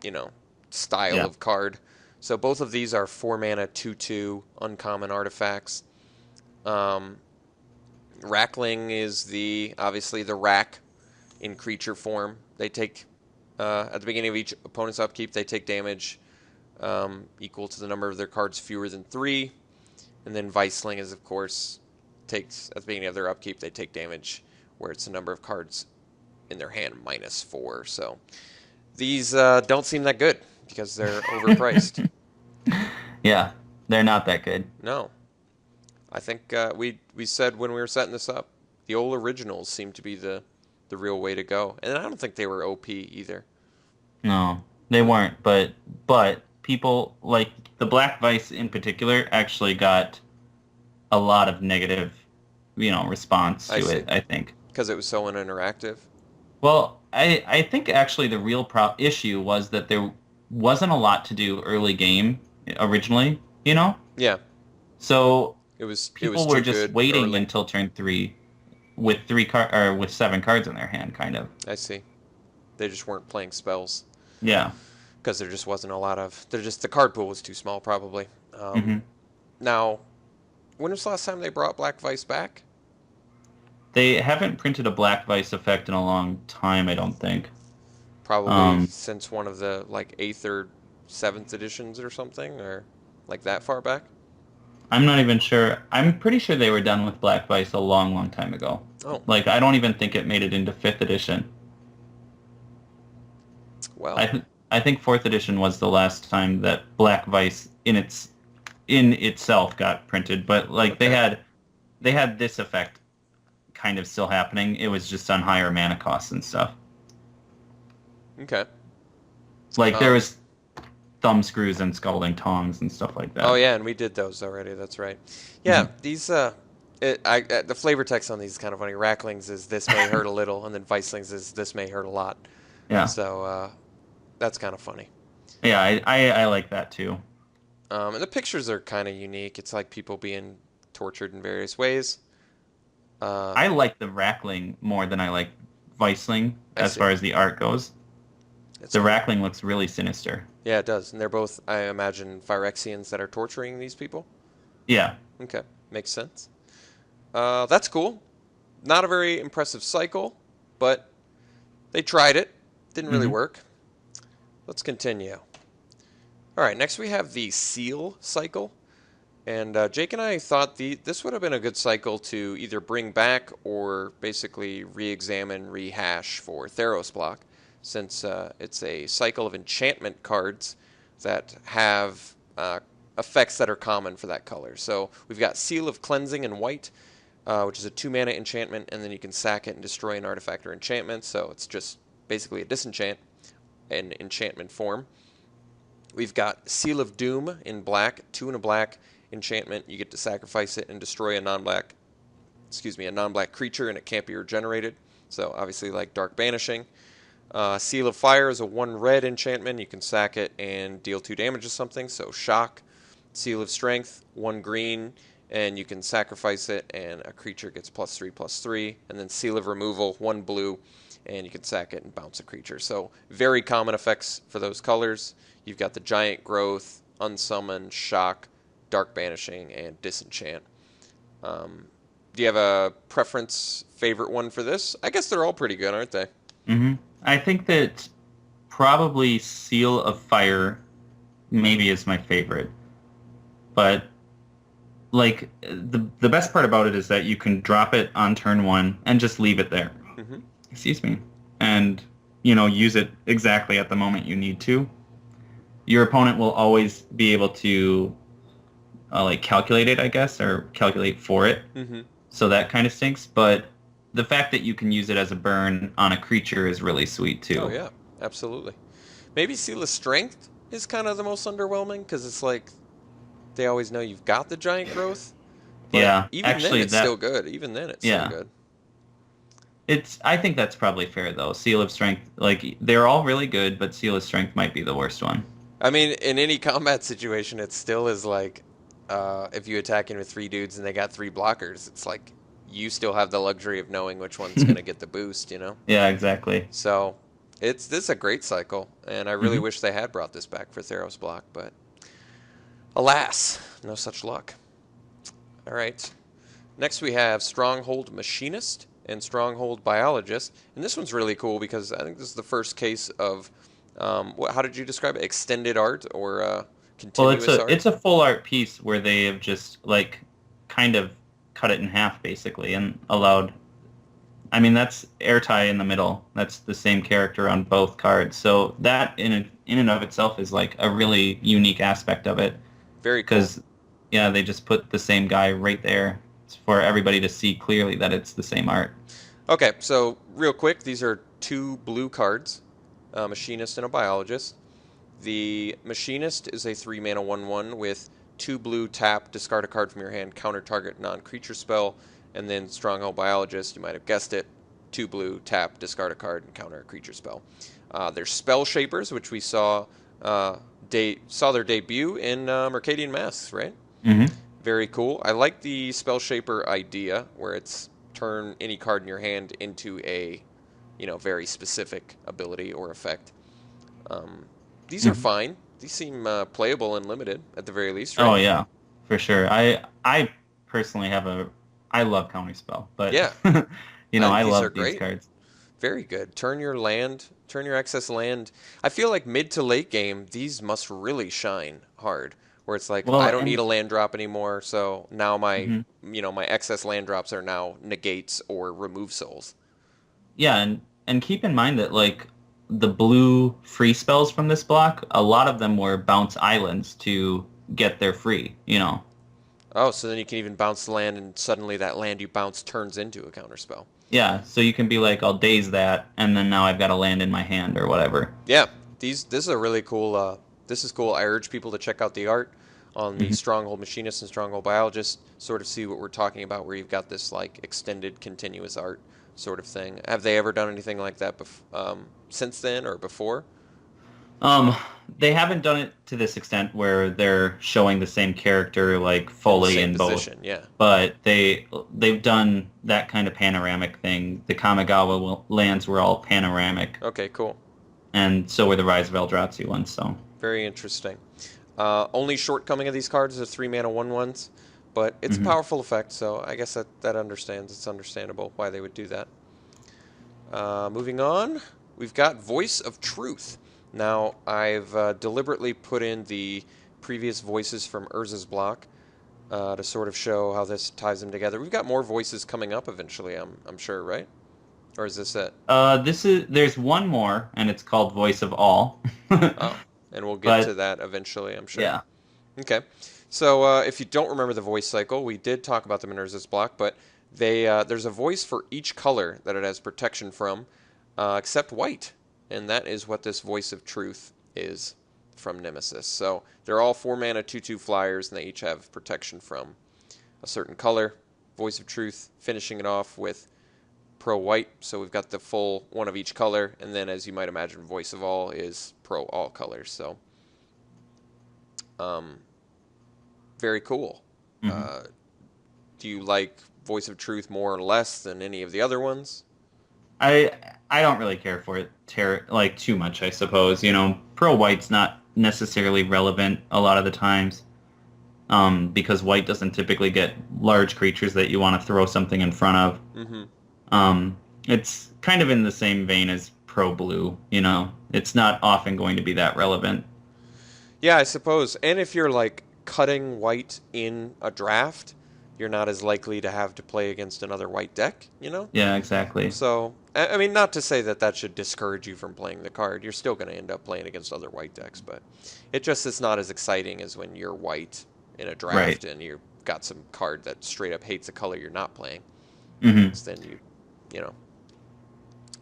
Speaker 2: you know, style
Speaker 3: yeah,
Speaker 2: of card. So both of these are 4 mana 2/2 uncommon artifacts. Um, Rackling is obviously the rack in creature form. They take at the beginning of each opponent's upkeep, they take damage equal to the number of their cards fewer than 3. And then Weisling is, of course, takes at the beginning of their upkeep, they take damage where it's the number of cards in their hand -4. So these don't seem that good because they're overpriced.
Speaker 3: yeah. They're not that good.
Speaker 2: No, I think we said when we were setting this up, the old originals seem to be the real way to go, and I don't think they were OP either.
Speaker 3: No, they weren't. But people like the Black Vice in particular actually got a lot of negative, response
Speaker 2: I
Speaker 3: to
Speaker 2: see,
Speaker 3: it. I think.
Speaker 2: because it was so uninteractive.
Speaker 3: Well, I think actually the real issue was that there wasn't a lot to do early game originally, you know?
Speaker 2: Yeah,
Speaker 3: So
Speaker 2: it was
Speaker 3: people were
Speaker 2: too
Speaker 3: just
Speaker 2: good
Speaker 3: waiting
Speaker 2: early.
Speaker 3: until turn 3 with with 7 cards in their hand, kind of.
Speaker 2: I see. They just weren't playing spells
Speaker 3: Yeah.
Speaker 2: because there just wasn't a lot of. The card pool was too small, probably.
Speaker 3: Hmm.
Speaker 2: Now, when was the last time they brought Black Vice back?
Speaker 3: They haven't printed a Black Vice effect in a long time, I don't think.
Speaker 2: Probably
Speaker 3: Um,
Speaker 2: since one of the like 8th or 7th editions or something, or like that far back.
Speaker 3: I'm not even sure. I'm pretty sure they were done with Black Vice a long, long time ago.
Speaker 2: Oh,
Speaker 3: Like, I don't even think it made it into 5th edition.
Speaker 2: well,
Speaker 3: I think 4th edition was the last time that Black Vice in itself got printed, but like
Speaker 2: okay.
Speaker 3: they had this effect kind of still happening. It was just on higher mana costs and stuff.
Speaker 2: Okay.
Speaker 3: Like there
Speaker 2: Um,
Speaker 3: was thumb screws and scalding tongs and stuff like
Speaker 2: oh
Speaker 3: that.
Speaker 2: yeah, and we did those already. That's right. Yeah,
Speaker 3: Hmm.
Speaker 2: these the flavor text on these is kind of funny. Racklings is this may hurt a little, and then Vicelings is this may hurt a lot.
Speaker 3: Yeah.
Speaker 2: So that's kind of funny.
Speaker 3: Yeah, I like that too.
Speaker 2: And the pictures are kind of unique. It's like people being tortured in various ways. Uh,
Speaker 3: I like the Rackling more than I like Viceling
Speaker 2: I
Speaker 3: as
Speaker 2: see.
Speaker 3: far as the art goes.
Speaker 2: It's
Speaker 3: The
Speaker 2: cool.
Speaker 3: Rackling looks really sinister.
Speaker 2: Yeah, it does. And they're both, I imagine, Phyrexians that are torturing these people.
Speaker 3: Yeah.
Speaker 2: Okay, makes sense. That's cool. Not a very impressive cycle, but they tried it. Didn't really
Speaker 3: Hmm.
Speaker 2: work. Let's continue. All right, next we have the Seal cycle. And Jake and I thought this would have been a good cycle to either bring back or basically re-examine, rehash for Theros block, since it's a cycle of enchantment cards that have effects that are common for that color. So we've got Seal of Cleansing in white, which is a 2 mana enchantment, and then you can sack it and destroy an artifact or enchantment. So it's just basically a disenchant in enchantment form. We've got Seal of Doom in black, 2 and a black enchantment. You get to sacrifice it and destroy a non-black creature, and it can't be regenerated. So obviously like Dark Banishing. Seal of Fire is a 1 red enchantment. You can sack it and deal 2 damage to something, so Shock. Seal of Strength, 1 green, and you can sacrifice it and a creature gets +3/+3. And then Seal of Removal, 1 blue, and you can sack it and bounce a creature. So very common effects for those colors. You've got the Giant Growth, Unsummon, Shock, Dark Banishing, and Disenchant. Do you have a preference, favorite one for this? I guess they're all pretty good, aren't they?
Speaker 3: I think that probably Seal of Fire maybe is my favorite. But like the best part about it is that you can drop it on turn 1 and just leave it there. Excuse me. And use it exactly at the moment you need to. Your opponent will always be able to like calculate it, I guess, or calculate for it. So that kind of stinks, but the fact that you can use it as a burn on a creature is really sweet too.
Speaker 2: Oh yeah, absolutely. Maybe Seal of Strength is kind of the most underwhelming because it's like they always know you've got the Giant Growth. But
Speaker 3: yeah,
Speaker 2: even
Speaker 3: actually,
Speaker 2: then it's still good. Even then it's still good.
Speaker 3: I think that's probably fair though. Seal of Strength, like they're all really good, but Seal of Strength might be the worst one.
Speaker 2: I mean, in any combat situation, it still is like if you attack in with 3 dudes and they got 3 blockers, it's like you still have the luxury of knowing which one's going to get the boost,
Speaker 3: Yeah, exactly.
Speaker 2: So this is a great cycle, and I really wish they had brought this back for Theros block, but alas, no such luck. All right. Next we have Stronghold Machinist and Stronghold Biologist, and this one's really cool because I think this is the first case of how did you describe it? Extended art or continuous art?
Speaker 3: It's a full art piece where they have just like kind of cut it in half basically and allowed. I mean, that's Airtie in the middle. That's the same character on both cards. So that in and of itself is like a really unique aspect of it.
Speaker 2: Very cool.
Speaker 3: Because yeah, they just put the same guy right there for everybody to see clearly that it's the same art.
Speaker 2: Okay, so real quick, these are 2 blue cards, a Machinist and a Biologist. The Machinist is a 3-mana 1/1 with 2 blue, tap, discard a card from your hand, counter target non-creature spell, and then Stronghold Biologist, you might have guessed it, 2 blue, tap, discard a card, and counter a creature spell. There's Spell Shapers, which we saw their debut in Mercadian Masques, right? Very cool. I like the Spell Shaper idea, where it's turn any card in your hand into a, very specific ability or effect. These are fine. These seem playable and limited at the very least, right?
Speaker 3: Oh yeah, for sure. I personally I love Counterspell, but
Speaker 2: yeah,
Speaker 3: I love these
Speaker 2: great.
Speaker 3: cards.
Speaker 2: Very good. Turn your excess land. I feel like mid to late game, these must really shine hard. Where it's like, I don't need a land drop anymore, so now my my excess land drops are now negates or remove souls.
Speaker 3: Yeah, and keep in mind that like the blue free spells from this block, a lot of them were bounce islands to get their free,
Speaker 2: Oh, so then you can even bounce the land, and suddenly that land you bounce turns into a counterspell.
Speaker 3: Yeah, so you can be like, I'll daze that, and then now I've got a land in my hand or whatever.
Speaker 2: Yeah, this is a really cool. This is cool. I urge people to check out the art on the Stronghold Machinist and Stronghold Biologist. Sort of see what we're talking about, where you've got this like extended continuous art sort of thing. Have they ever done anything like that since then or before?
Speaker 3: They haven't done it to this extent where they're showing the same character like fully in both.
Speaker 2: Yeah.
Speaker 3: But they've done that kind of panoramic thing. The Kamigawa lands were all panoramic.
Speaker 2: Okay, cool.
Speaker 3: And so were the Rise of Eldrazi ones. So
Speaker 2: very interesting. Only shortcoming of these cards is 3-mana 1/1s, but it's a powerful effect. So I guess that understands. It's understandable why they would do that. Moving on, we've got Voice of Truth. Now, I've deliberately put in the previous voices from Urza's block to sort of show how this ties them together. We've got more voices coming up eventually, I'm sure, right? Or is this it?
Speaker 3: There's one more, and it's called Voice of All.
Speaker 2: Oh, and we'll get to that eventually, I'm sure.
Speaker 3: Yeah.
Speaker 2: Okay. So if you don't remember the voice cycle, we did talk about them in Urza's block, but there's a voice for each color that it has protection from, except white. And that is what this Voice of Truth is from Nemesis. So they're all 4-mana 2/2 flyers, and they each have protection from a certain color. Voice of Truth finishing it off with pro white, so we've got the full one of each color, and then as you might imagine, voice of all is pro all colors. So, very cool.
Speaker 3: Mm-hmm.
Speaker 2: Do you like Voice of Truth more or less than any of the other ones?
Speaker 3: I don't really care for it too much, I suppose. Pro white's not necessarily relevant a lot of the times, because white doesn't typically get large creatures that you want to throw something in front of.
Speaker 2: Mm-hmm.
Speaker 3: It's kind of in the same vein as pro blue. It's not often going to be that relevant.
Speaker 2: Yeah, I suppose. And if you're like cutting white in a draft, you're not as likely to have to play against another white deck,
Speaker 3: Yeah, exactly.
Speaker 2: So, I mean, not to say that that should discourage you from playing the card. You're still going to end up playing against other white decks, but it's not as exciting as when you're white in a draft
Speaker 3: Right.
Speaker 2: and you've got some card that straight up hates a color you're not playing.
Speaker 3: Mm-hmm.
Speaker 2: Then you know.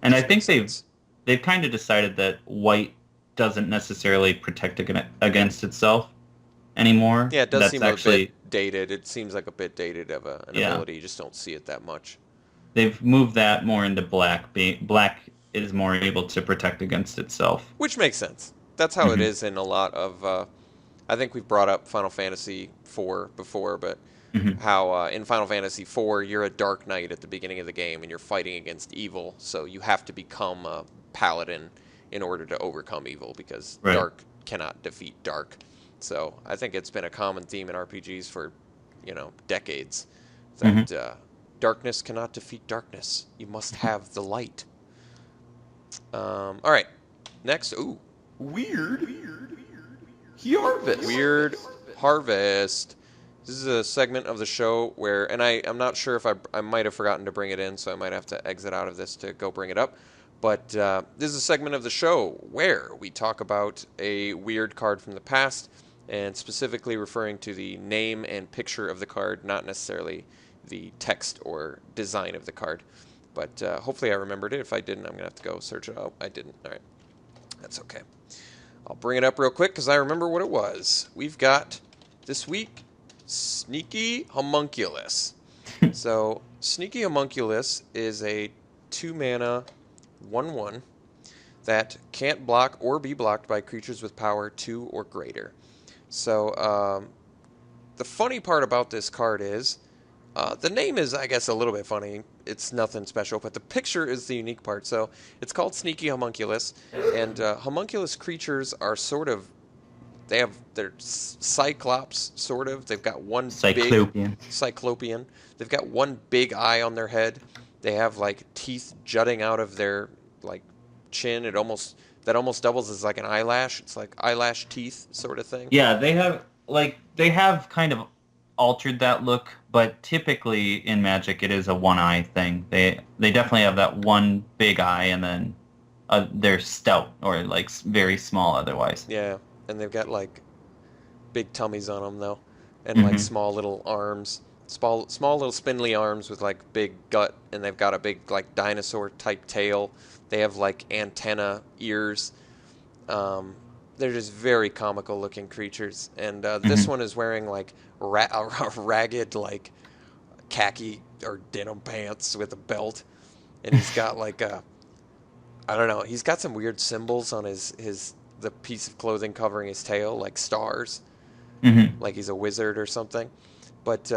Speaker 3: And I
Speaker 2: just
Speaker 3: think
Speaker 2: makes sense.
Speaker 3: they've kind of decided that white doesn't necessarily protect against itself anymore.
Speaker 2: Yeah, it does
Speaker 3: That's
Speaker 2: seem a bit dated. It seems like a bit dated of an
Speaker 3: Yeah.
Speaker 2: ability. You just don't see it that much.
Speaker 3: They've moved that more into black. Black is more able to protect against itself.
Speaker 2: Which makes sense. That's how it
Speaker 3: Mhm.
Speaker 2: is in a lot of... I think we've brought up Final Fantasy IV before, but
Speaker 3: Mhm.
Speaker 2: how in Final Fantasy IV, you're a Dark Knight at the beginning of the game, and you're fighting against evil, so you have to become a paladin in order to overcome evil, because
Speaker 3: Right.
Speaker 2: dark cannot defeat dark. So I think it's been a common theme in RPGs for, decades, that darkness cannot defeat darkness. You must have the light. All right, next. Ooh,
Speaker 3: Weird.
Speaker 2: Weird Harvest. This is a segment of the show where, and I'm not sure if I might have forgotten to bring it in, so I might have to exit out of this to go bring it up. But this is a segment of the show where we talk about a weird card from the past, and specifically referring to the name and picture of the card, not necessarily the text or design of the card. But hopefully I remembered it. If I didn't, I'm going to have to go search it out. I didn't. All right. That's okay. I'll bring it up real quick because I remember what it was. We've got, this week, Sneaky Homunculus. So, Sneaky Homunculus is a 2-mana 1/1 that can't block or be blocked by creatures with power 2 or greater. So, the funny part about this card is, the name is, I guess, a little bit funny. It's nothing special, but the picture is the unique part. So it's called Sneaky Homunculus, and homunculus creatures are sort of, they're cyclops, sort of. They've got one
Speaker 3: Cyclopean.
Speaker 2: Cyclopean. They've got one big eye on their head. They have like teeth jutting out of their like chin. That almost doubles as like an eyelash. It's like eyelash teeth sort of thing.
Speaker 3: Yeah, they have kind of altered that look, but typically in Magic it is a one-eye thing. They definitely have that one big eye, and then they're stout or like very small otherwise.
Speaker 2: Yeah, and they've got like big tummies on them though, and like small little arms, small little spindly arms with like big gut, and they've got a big like dinosaur type tail. They have like antenna ears. They're just very comical looking creatures, and this one is wearing like a ragged like khaki or denim pants with a belt, and he's got like I don't know, he's got some weird symbols on the piece of clothing covering his tail, like stars, like he's a wizard or something. But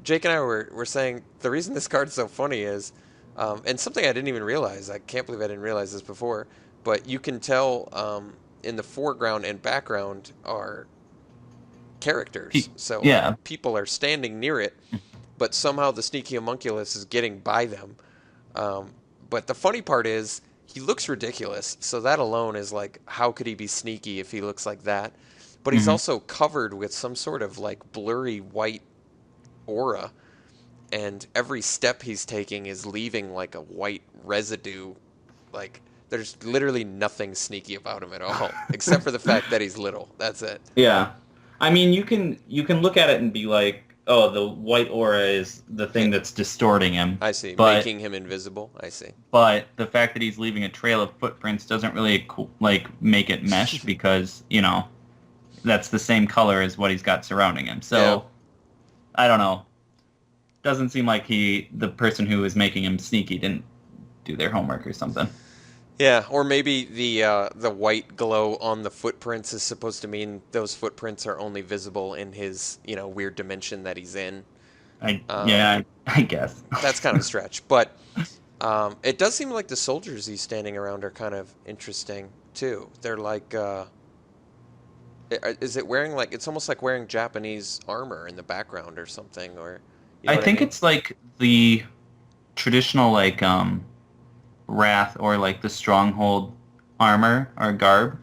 Speaker 2: Jake and I were saying the reason this card's so funny is, and something I didn't even realize. I can't believe I didn't realize this before, but you can tell in the foreground and background are characters. So
Speaker 3: Yeah.
Speaker 2: people are standing near it, but somehow the Sneaky Homunculus is getting by them. But the funny part is he looks ridiculous. So that alone is like, how could he be sneaky if he looks like that? But he's also covered with some sort of like blurry white aura, and every step he's taking is leaving like a white residue. Like, there's literally nothing sneaky about him at all, except for the fact that he's little. That's it.
Speaker 3: Yeah. I mean, you can look at it and be like, oh, the white aura is the thing that's distorting him.
Speaker 2: I see.
Speaker 3: But,
Speaker 2: Making him invisible. I see.
Speaker 3: But the fact that he's leaving a trail of footprints doesn't really make it mesh because, that's the same color as what he's got surrounding him. So,
Speaker 2: Yeah.
Speaker 3: I don't know. Doesn't seem like the person who was making him sneaky didn't do their homework or something.
Speaker 2: Yeah, or maybe the white glow on the footprints is supposed to mean those footprints are only visible in his, weird dimension that he's in.
Speaker 3: I guess.
Speaker 2: That's kind of a stretch, but it does seem like the soldiers he's standing around are kind of interesting too. They're like, is it wearing like it's almost like wearing Japanese armor in the background or something, or
Speaker 3: I
Speaker 2: what I
Speaker 3: think
Speaker 2: mean?
Speaker 3: it's like the traditional like wrath or like the stronghold armor or garb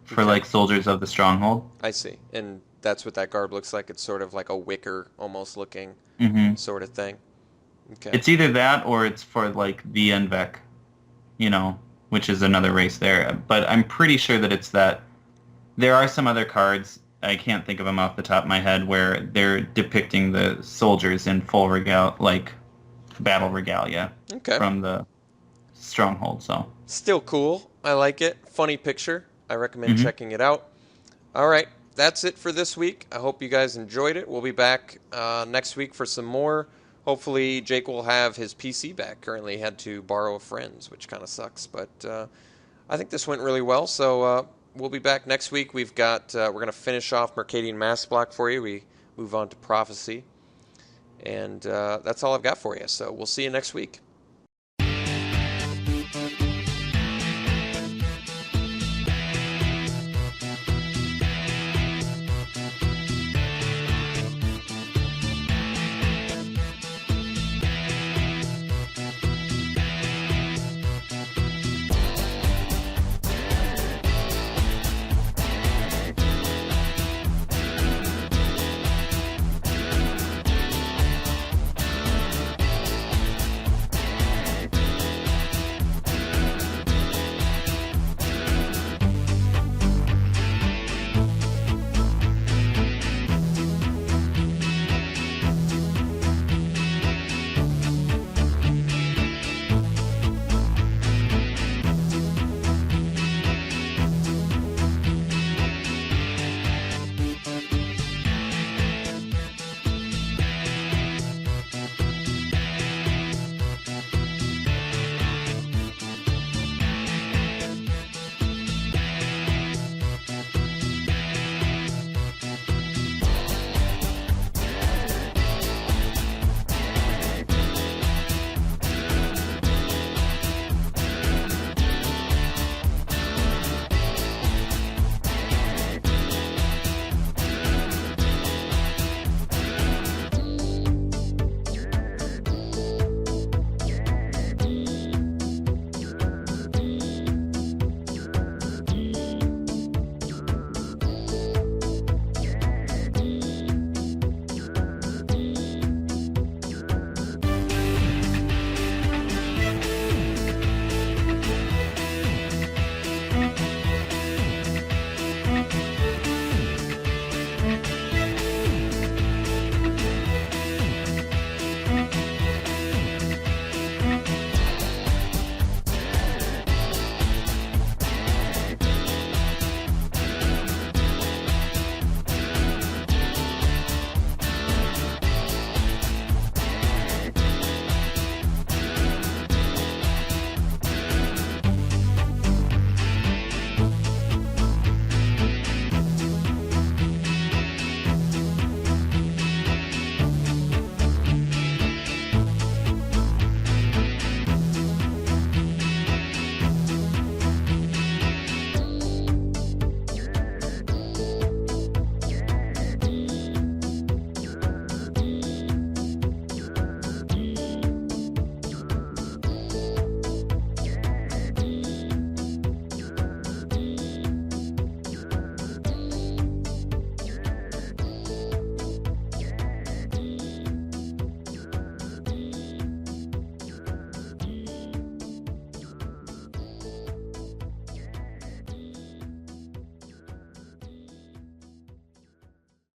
Speaker 3: for
Speaker 2: Okay,
Speaker 3: like soldiers of the stronghold.
Speaker 2: I see, and that's what that garb looks like. It's sort of like a wicker, almost looking
Speaker 3: Hmm.
Speaker 2: sort of thing. Okay,
Speaker 3: It's either that or it's for like the Envec, which is another race there. But I'm pretty sure that it's that. There are some other cards, I can't think of them off the top of my head, where they're depicting the soldiers in full like battle regalia
Speaker 2: okay.
Speaker 3: from the stronghold. So,
Speaker 2: Still cool. I like it. Funny picture. I recommend
Speaker 3: hmm
Speaker 2: checking it out. All right, that's it for this week. I hope you guys enjoyed it. We'll be back next week for some more. Hopefully, Jake will have his PC back. Currently, he had to borrow a friend's, which kind of sucks. But I think this went really well. So we'll be back next week. We're going to finish off Mercadian Masques block for you. We move on to Prophecy, and that's all I've got for you. So we'll see you next week.